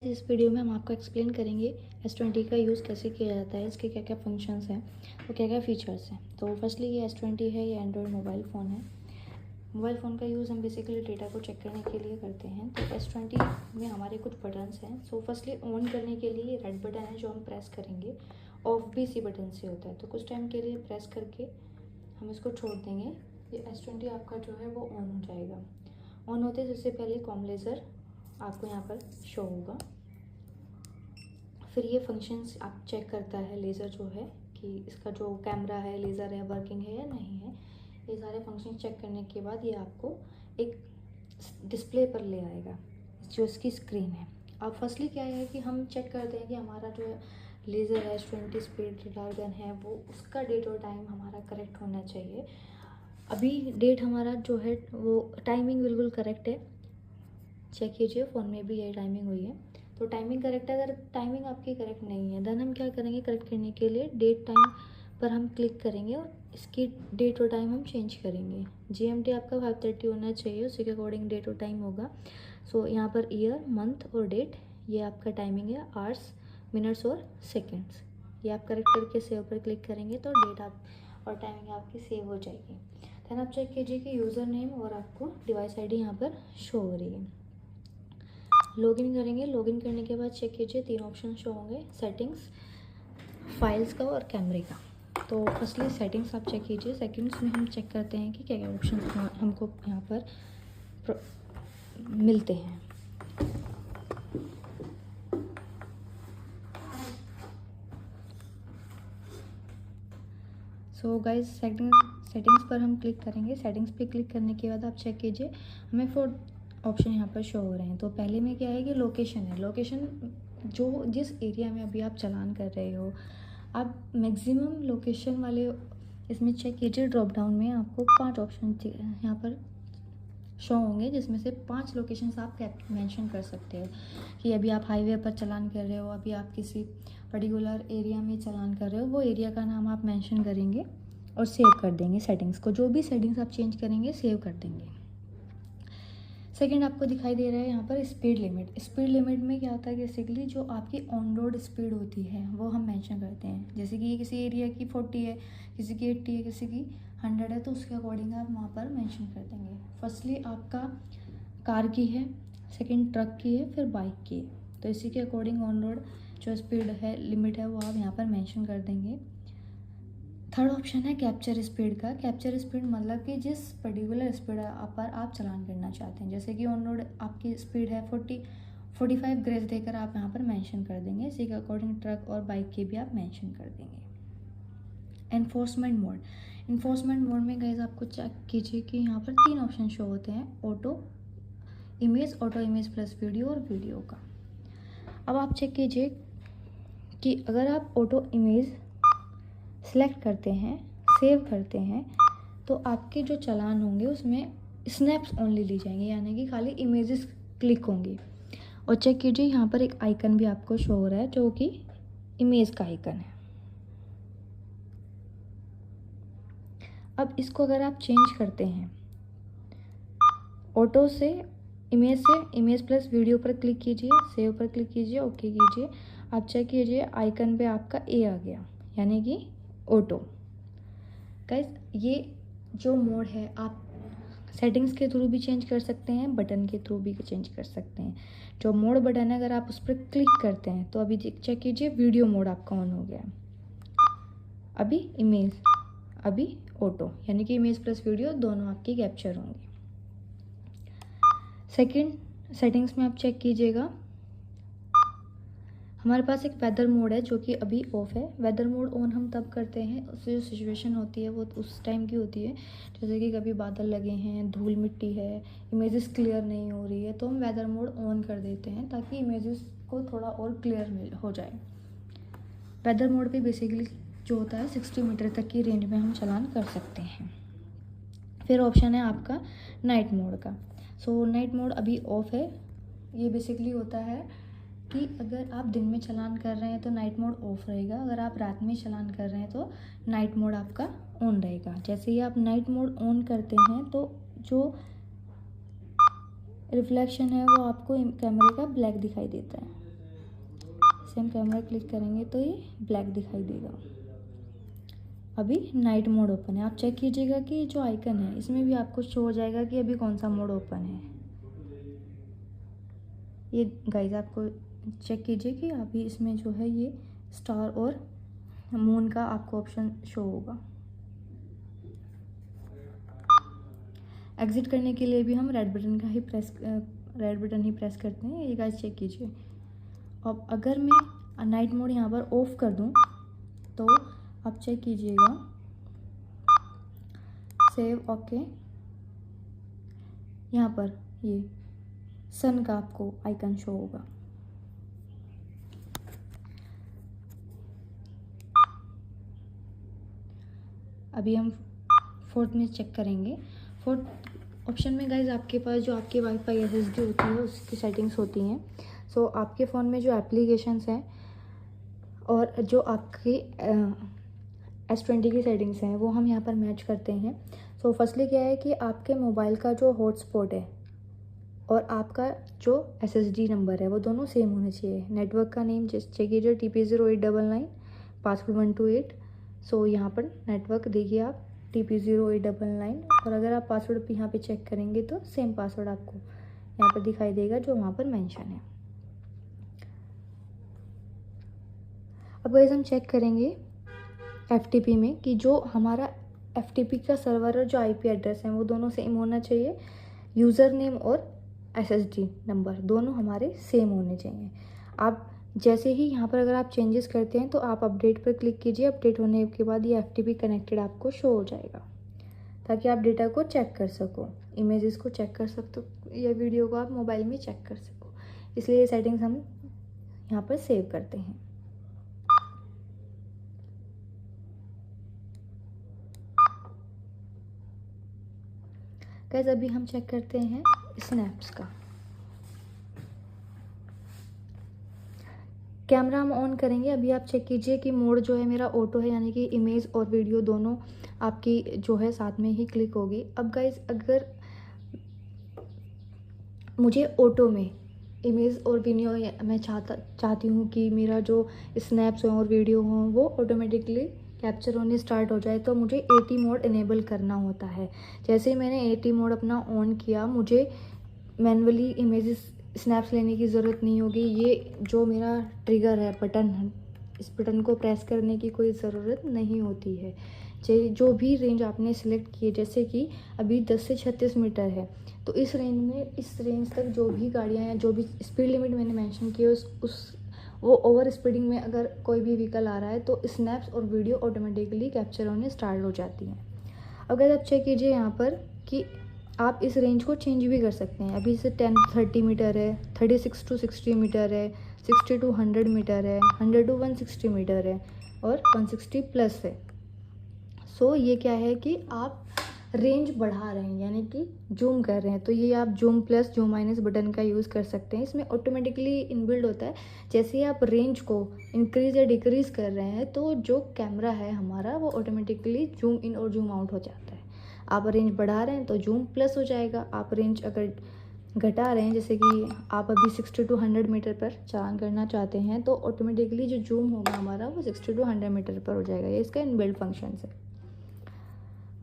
इस वीडियो में हम आपको एक्सप्लेन करेंगे S20 का यूज़ कैसे किया जाता है, इसके क्या क्या फंक्शंस हैं और क्या क्या फ़ीचर्स हैं। तो फर्स्टली ये S20 है, ये एंड्रॉयड मोबाइल फ़ोन है। मोबाइल फ़ोन का यूज़ हम बेसिकली डेटा को चेक करने के लिए करते हैं। तो S20 में हमारे कुछ बटन्स हैं। सो फर्स्टली ऑन करने के लिए रेड बटन है जो हम प्रेस करेंगे, ऑफ भी इसी बटन से होता है। तो कुछ टाइम के लिए प्रेस करके हम इसको छोड़ देंगे। ये S20 आपका जो है वो ऑन हो जाएगा। ऑन होते सबसे पहले कॉम लेज़र आपको यहाँ पर शो होगा। फिर ये फंक्शंस आप चेक करता है लेज़र जो है कि इसका जो कैमरा है, लेज़र है, वर्किंग है या नहीं है। ये सारे फंक्शन चेक करने के बाद ये आपको एक डिस्प्ले पर ले आएगा जो इसकी स्क्रीन है। अब फर्स्टली क्या है कि हम चेक करते हैं कि हमारा जो लेज़र है, S20 स्पीड रडार गन है, वो उसका डेट और टाइम हमारा करेक्ट होना चाहिए। अभी डेट हमारा जो है वो टाइमिंग बिल्कुल करेक्ट है। चेक कीजिए, फ़ोन में भी ये टाइमिंग हुई है। तो टाइमिंग करेक्ट है। अगर टाइमिंग आपकी करेक्ट नहीं है देन हम क्या करेंगे, करेक्ट करने के लिए डेट टाइम पर हम क्लिक करेंगे और इसकी डेट और टाइम हम चेंज करेंगे। GMT आपका 5:30 होना चाहिए, उसी के अकॉर्डिंग डेट और टाइम होगा। सो यहाँ पर ईयर, मंथ और डेट, ये आपका टाइमिंग है, आवर्स, मिनट्स और सेकेंड्स। ये आप करेक्ट करके सेव पर क्लिक करेंगे तो डेट आप और टाइमिंग आपकी सेव हो जाएगी। देन आप चेक कीजिए कि यूज़र नेम और आपको डिवाइस ID यहाँ पर शो हो रही है। लॉगिन करेंगे। लॉगिन करने के बाद चेक कीजिए, 3 ऑप्शन शो होंगे, सेटिंग्स, फाइल्स का और कैमरे का। तो फर्स्टली सेटिंग्स आप चेक कीजिए। सेटिंग्स में हम चेक करते हैं कि क्या क्या ऑप्शन हमको यहाँ पर मिलते हैं। सो गाइज सेटिंग्स पर हम क्लिक करेंगे। सेटिंग्स पे क्लिक करने के बाद आप चेक कीजिए, हमें 4 ऑप्शन यहाँ पर शो हो रहे हैं। तो पहले में क्या है कि लोकेशन है। लोकेशन जो जिस एरिया में अभी आप चलान कर रहे हो, आप मैक्सिमम लोकेशन वाले इसमें चेक कीजिए। ड्रॉप डाउन में आपको 5 ऑप्शन यहाँ पर शो होंगे, जिसमें से 5 लोकेशंस आप मेंशन कर सकते हो कि अभी आप हाईवे पर चलान कर रहे हो, अभी आप किसी पर्टिकुलर एरिया में चलान कर रहे हो, वो एरिया का नाम आप मेंशन करेंगे और सेव कर देंगे सेटिंग्स को। जो भी सेटिंग्स आप चेंज करेंगे सेव कर देंगे। सेकंड आपको दिखाई दे रहा है यहाँ पर स्पीड लिमिट। स्पीड लिमिट में क्या होता है, बेसिकली जो आपकी ऑन रोड स्पीड होती है वो हम मेंशन करते हैं। जैसे कि किसी एरिया की 40 है, किसी की 80 है, किसी की 100 है, तो उसके अकॉर्डिंग आप वहाँ पर मेंशन कर देंगे। फर्स्टली आपका कार की है, सेकंड ट्रक की है, फिर बाइक की है। तो इसी के अकॉर्डिंग ऑन रोड जो स्पीड है, लिमिट है, वो आप यहाँ पर मेंशन कर देंगे। थर्ड ऑप्शन है कैप्चर स्पीड का। कैप्चर स्पीड मतलब कि जिस पर्टिकुलर स्पीड पर आप चलान करना चाहते हैं। जैसे कि ऑन रोड आपकी स्पीड है 45 ग्रेज देकर आप यहाँ पर मेंशन कर देंगे। इसी के अकॉर्डिंग ट्रक और बाइक की भी आप मेंशन कर देंगे। Enforcement mode. इन्फोर्समेंट मोड में गाइस आपको चेक कीजिए कि यहाँ पर 3 ऑप्शन शो होते हैं, ऑटो इमेज प्लस वीडियो और वीडियो का। अब आप चेक कीजिए कि अगर आप ऑटो इमेज सेलेक्ट करते हैं, सेव करते हैं, तो आपके जो चालान होंगे उसमें स्नैप्स ओनली ली जाएंगी, यानी कि खाली इमेजेस क्लिक होंगी। और चेक कीजिए यहाँ पर एक आइकन भी आपको शो हो रहा है जो कि इमेज का आइकन है। अब इसको अगर आप चेंज करते हैं, ऑटो से इमेज प्लस वीडियो पर क्लिक कीजिए, सेव पर क्लिक कीजिए, ओके कीजिए। आप चेक कीजिए आइकन पे आपका ए आ गया, यानी कि ऑटो। गाइस ये जो मोड है आप सेटिंग्स के थ्रू भी चेंज कर सकते हैं, बटन के थ्रू भी चेंज कर सकते हैं। जो मोड बटन है अगर आप उस पर क्लिक करते हैं तो अभी चेक कीजिए वीडियो मोड आपका ऑन हो गया, अभी इमेज, अभी ऑटो, यानी कि इमेज प्लस वीडियो दोनों आपकी कैप्चर होंगे। सेकंड सेटिंग्स में आप चेक कीजिएगा, हमारे पास एक वेदर मोड है जो कि अभी ऑफ है। वेदर मोड ऑन हम तब करते हैं, उससे जो सिचुएशन होती है वो उस टाइम की होती है, जैसे कि कभी बादल लगे हैं, धूल मिट्टी है, इमेजेस क्लियर नहीं हो रही है, तो हम वेदर मोड ऑन कर देते हैं ताकि इमेजेस को थोड़ा और क्लियर हो जाए। वेदर मोड पे बेसिकली जो होता है 60 मीटर तक की रेंज में हम चलान कर सकते हैं। फिर ऑप्शन है आपका नाइट मोड का। सो नाइट मोड अभी ऑफ है। ये बेसिकली होता है कि अगर आप दिन में चलान कर रहे हैं तो नाइट मोड ऑफ रहेगा, अगर आप रात में चलान कर रहे हैं तो नाइट मोड आपका ऑन रहेगा। जैसे ही आप नाइट मोड ऑन करते हैं तो जो रिफ्लेक्शन है वो आपको कैमरे का ब्लैक दिखाई देता है। से हम कैमरा क्लिक करेंगे तो ये ब्लैक दिखाई देगा। अभी नाइट मोड ओपन है। आप चेक कीजिएगा कि जो आइकन है इसमें भी आपको शो हो जाएगा कि अभी कौन सा मोड ओपन है। ये गाइस आपको चेक कीजिए कि अभी इसमें जो है ये स्टार और मून का आपको ऑप्शन शो होगा। एग्जिट करने के लिए भी हम रेड बटन ही प्रेस करते हैं। ये गाइस चेक कीजिए। अब अगर मैं नाइट मोड यहाँ पर ऑफ कर दूँ तो आप चेक कीजिएगा, सेव ओके, यहाँ पर ये सन का आपको आइकन शो होगा। अभी हम फोर्थ में चेक करेंगे। फोर्थ ऑप्शन में गाइज आपके पास जो आपकी वाईफाई एसएसडी होती है उसकी सेटिंग्स होती हैं। सो आपके फ़ोन में जो एप्लीकेशंस हैं और जो आपकी S20 की सेटिंग्स हैं वो हम यहाँ पर मैच करते हैं। सो फर्स्टली क्या है कि आपके मोबाइल का जो हॉटस्पॉट है और आपका जो SSD नंबर है वो दोनों सेम होने चाहिए। नेटवर्क का नेम चेक कीजिए, TP0899, पासवर्ड 128। सो यहाँ पर नेटवर्क देखिए आप TP0899, और अगर आप पासवर्ड यहाँ पे चेक करेंगे तो सेम पासवर्ड आपको यहाँ पर दिखाई देगा जो वहाँ पर मेंशन है। अब गाइस हम चेक करेंगे FTP में कि जो हमारा FTP का सर्वर और जो IP एड्रेस है वो दोनों सेम होना चाहिए। यूज़र नेम और SSD नंबर दोनों हमारे सेम होने चाहिए। आप जैसे ही यहाँ पर अगर आप चेंजेस करते हैं तो आप अपडेट पर क्लिक कीजिए। अपडेट होने के बाद ये FTP कनेक्टेड आपको शो हो जाएगा ताकि आप डेटा को चेक कर सको, इमेजेस को चेक कर सकते हो या वीडियो को आप मोबाइल में चेक कर सको। इसलिए ये सेटिंग्स हम यहाँ पर सेव करते हैं। गाइस अभी हम चेक करते हैं स्नैप्स का। कैमरा हम ऑन करेंगे। अभी आप चेक कीजिए कि मोड जो है मेरा ऑटो है, यानी कि इमेज और वीडियो दोनों आपकी जो है साथ में ही क्लिक होगी। अब गाइस अगर मुझे ऑटो में इमेज और वीडियो मैं चाहती हूँ कि मेरा जो स्नैप्स हों और वीडियो हों वो ऑटोमेटिकली कैप्चर होने स्टार्ट हो जाए तो मुझे AT मोड इनेबल करना होता है। जैसे ही मैंने AT मोड अपना ऑन किया मुझे मैन्युअली इमेजेस स्नैप्स लेने की ज़रूरत नहीं होगी। ये जो मेरा ट्रिगर है बटन, इस बटन को प्रेस करने की कोई ज़रूरत नहीं होती है। जो भी रेंज आपने सिलेक्ट की है, जैसे कि अभी 10 से 36 मीटर है तो इस रेंज तक जो भी गाड़ियाँ या जो भी स्पीड लिमिट मैंने मेंशन की है वो ओवर स्पीडिंग में अगर कोई भी व्हीकल आ रहा है तो स्नैप्स और वीडियो ऑटोमेटिकली कैप्चर होने स्टार्ट हो जाती हैं। अगर आप चेक कीजिए यहाँ पर कि आप इस रेंज को चेंज भी कर सकते हैं। अभी से 10 to 30 मीटर है, 36 to 60 मीटर है, 60 to 100 मीटर है, 100 to 160 मीटर है और 160 प्लस है। सो ये क्या है कि आप रेंज बढ़ा रहे हैं यानी कि जूम कर रहे हैं, तो ये आप zoom plus zoom minus button का यूज़ कर सकते हैं। इसमें ऑटोमेटिकली इनबिल्ड होता है, जैसे ही आप रेंज को इंक्रीज़ या डिक्रीज़ कर रहे हैं तो जो कैमरा है हमारा वो ऑटोमेटिकली जूम इन और जूम आउट हो जाता है। आप रेंज बढ़ा रहे हैं तो जूम प्लस हो जाएगा। आप रेंज अगर घटा रहे हैं, जैसे कि आप अभी 60 to 100 मीटर पर चालान करना चाहते हैं तो ऑटोमेटिकली जो जूम होगा हमारा वो 60 to 100 मीटर पर हो जाएगा। ये इसका इनबिल्ट फंक्शन है।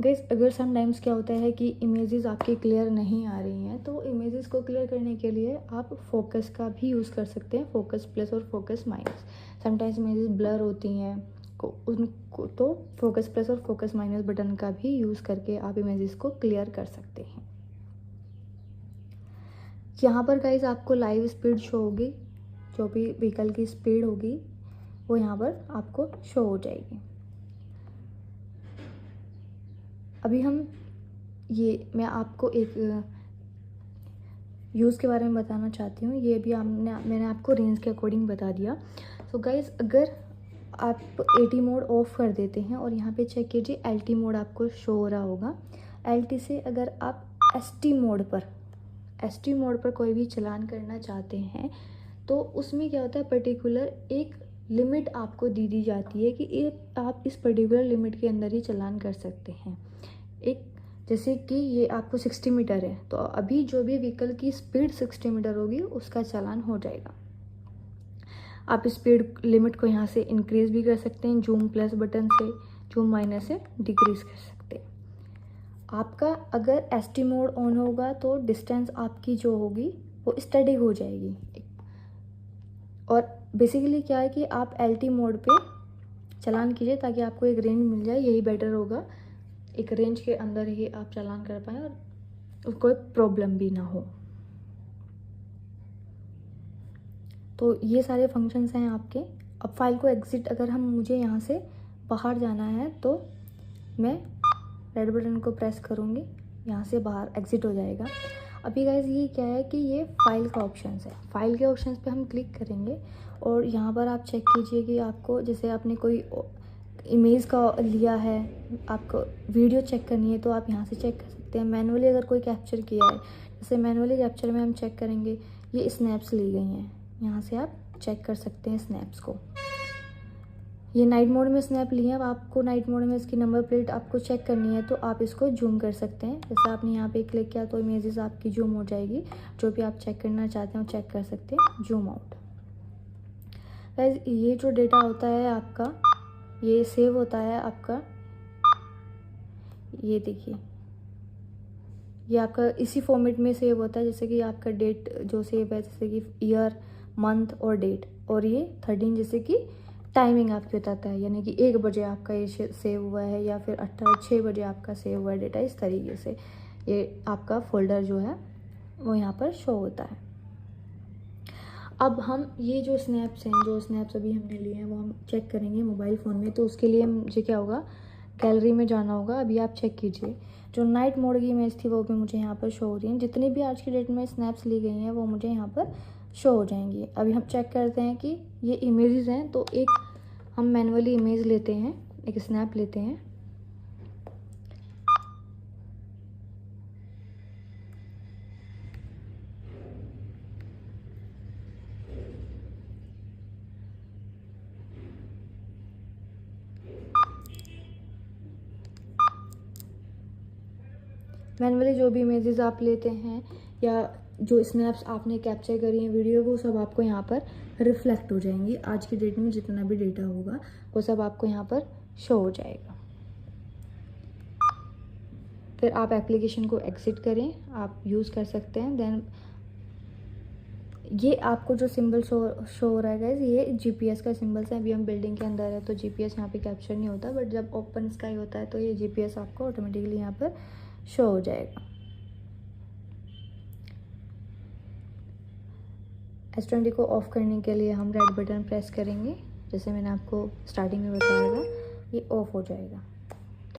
गाइस अगर समटाइम्स क्या होता है कि इमेजेस आपकी क्लियर नहीं आ रही हैं तो इमेजेस को क्लियर करने के लिए आप फोकस का भी यूज़ कर सकते हैं, फोकस प्लस और focus minus. Sometimes images blur होती हैं उनको तो फोकस प्लस और फोकस माइनस बटन का भी यूज़ करके आप इमेजेस को क्लियर कर सकते हैं। यहाँ पर गाइस आपको लाइव स्पीड शो होगी, जो भी व्हीकल की स्पीड होगी वो यहाँ पर आपको शो हो जाएगी। अभी मैं आपको एक यूज़ के बारे में बताना चाहती हूँ। ये भी मैंने आपको रेंज के अकॉर्डिंग बता दिया। सो गाइस अगर आप AT मोड ऑफ कर देते हैं और यहाँ पे चेक कीजिए LT मोड आपको शो हो रहा होगा। LT से अगर आप ST मोड पर कोई भी चलान करना चाहते हैं तो उसमें क्या होता है, पर्टिकुलर एक लिमिट आपको दी जाती है कि आप इस पर्टिकुलर लिमिट के अंदर ही चलान कर सकते हैं। एक जैसे कि ये आपको 60 मीटर है तो अभी जो भी व्हीकल की स्पीड 60 मीटर होगी उसका चालान हो जाएगा। आप स्पीड लिमिट को यहाँ से इंक्रीज़ भी कर सकते हैं, जूम प्लस बटन से, जूम माइनस से डिक्रीज़ कर सकते हैं। आपका अगर एसटी मोड ऑन होगा तो डिस्टेंस आपकी जो होगी वो स्टडी हो जाएगी। और बेसिकली क्या है कि आप एलटी मोड पे चालान कीजिए ताकि आपको एक रेंज मिल जाए, यही बेटर होगा। एक रेंज के अंदर ही आप चालान कर पाएँ और कोई प्रॉब्लम भी ना हो। तो ये सारे फंक्शंस हैं आपके। अब फाइल को एग्ज़िट, अगर मुझे यहाँ से बाहर जाना है तो मैं रेड बटन को प्रेस करूँगी, यहाँ से बाहर एग्ज़िट हो जाएगा। अभी गाइस ये क्या है कि ये फाइल का ऑप्शंस है। फाइल के ऑप्शंस पे हम क्लिक करेंगे और यहाँ पर आप चेक कीजिए कि आपको, जैसे आपने कोई इमेज का लिया है, आपको वीडियो चेक करनी है तो आप यहाँ से चेक कर सकते हैं। मैनुअली अगर कोई कैप्चर किया है, जैसे मैनुअली कैप्चर में हम चेक करेंगे, ये स्नैप्स ली गई हैं, यहाँ से आप चेक कर सकते हैं स्नैप्स को। ये नाइट मोड में स्नैप लिए हैं। अब आपको नाइट मोड में इसकी नंबर प्लेट आपको चेक करनी है तो आप इसको जूम कर सकते हैं। जैसे आपने यहाँ पे क्लिक किया तो इमेजेस आपकी जूम हो जाएगी। जो भी आप चेक करना चाहते हो चेक कर सकते हैं, जूम आउट। गाइस ये जो डेटा होता है आपका, ये सेव होता है आपका, ये देखिए ये आपका इसी फॉर्मेट में सेव होता है। जैसे कि आपका डेट जो सेव है, जैसे कि ईयर, मंथ और डेट, और ये 13 जैसे कि टाइमिंग आपकी बताता है, यानी कि 1 बजे आपका ये सेव हुआ है या फिर 6 बजे आपका सेव हुआ है डेटा। इस तरीके से ये आपका फोल्डर जो है वो यहाँ पर शो होता है। अब हम ये जो स्नैप्स हैं, जो स्नैप्स अभी हमने लिए हैं वो हम चेक करेंगे मोबाइल फ़ोन में। तो उसके लिए मुझे क्या होगा, गैलरी में जाना होगा। अभी आप चेक कीजिए, जो नाइट मोड की इमेज थी वो भी मुझे यहाँ पर शो हो रही है। जितनी भी आज की डेट में स्नैप्स ली गई हैं वो मुझे यहाँ पर शो हो जाएंगी। अभी हम चेक करते हैं कि ये इमेजेस हैं, तो एक हम मैनुअली इमेज लेते हैं, एक स्नैप लेते हैं। मैनुअली जो भी इमेजेस आप लेते हैं या जो स्नैप्स आपने कैप्चर करी हैं वीडियो, वो सब आपको यहाँ पर रिफ्लेक्ट हो जाएंगी। आज की डेट में जितना भी डेटा होगा वो सब आपको यहाँ पर शो हो जाएगा। फिर आप एप्लीकेशन को एग्जिट करें, आप यूज़ कर सकते हैं। देन ये आपको जो सिंबल शो हो रहा है गाइस, ये जीपीएस का सिंबल्स है। अभी हम बिल्डिंग के अंदर है तो जीपीएस यहाँ पे कैप्चर नहीं होता, बट जब ओपन स्काई होता है तो ये जीपीएस आपको ऑटोमेटिकली यहाँ पर शो हो जाएगा। S20 को ऑफ करने के लिए हम रेड बटन प्रेस करेंगे, जैसे मैंने आपको स्टार्टिंग में बताया था, ये ऑफ हो जाएगा।